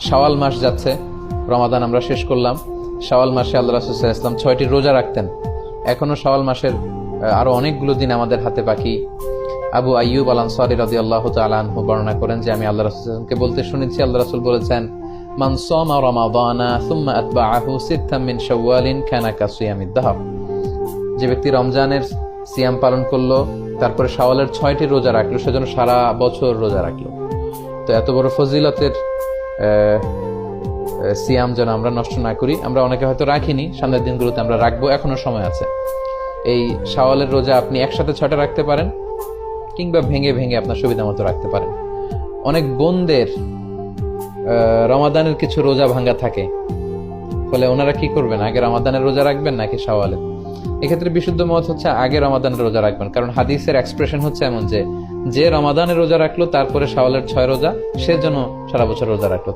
শাওয়াল মাস যাচ্ছে, রমাদান আমরা শেষ করলাম। শাওয়াল মাসে আল্লাহ রাসূল সাল্লাল্লাহু আলাইহি ওয়াসাল্লাম 6টি রোজা রাখতেন। এখনো শাওয়াল মাসের আরো অনেকগুলো দিন আমাদের হাতে বাকি। আবু আইয়ুব আল আনসারী রাদিয়াল্লাহু তাআলা আনহু বর্ণনা করেন যে আমি আল্লাহ রাসূল সাল্লাল্লাহু আলাইহি ওয়াসাল্লামকে বলতে শুনেছি, আল্লাহ রাসূল বলেছেন, মান সামা রমাদানা সুম্মা আতবাআহু সিত্তাম মিন শাওয়ালিন কানা কাসিয়ামিদ দাহর। যে ব্যক্তি রমজানের সিয়াম পালন করলো, তারপরে শাওয়ালের 6টি রোজা রাখলো, সেজন্য সারা বছর রোজা রাখলো। তো এত বড় ফজিলতের সিয়াম যেন আমরা নষ্ট না করি। আমরা অনেকে হয়তো রাখিনি, সামনের দিনগুলোতে আমরা রাখবো, এখনো সময় আছে। এই শাওয়ালের রোজা আপনি একসাথে 6টা রাখতে পারেন, কিংবা ভেঙে ভেঙে আপনার সুবিধা মতো রাখতে পারেন। অনেক বোনদের রমাদানের কিছু রোজা ভাঙ্গা থাকে, ফলে ওনারা কি করবেন, আগে রমাদানের রোজা রাখবেন নাকি শাওয়ালের? এক্ষেত্রে বিশুদ্ধ মত হচ্ছে আগে রমাদানের রোজা রাখবেন, কারণ হাদিসের এক্সপ্রেশন হচ্ছে এমন যে রমাদানের রোজা রাখলো তারপরে শাওয়ালের 6 রোজা, সে যেন সারা বছর রোজা রাখলো।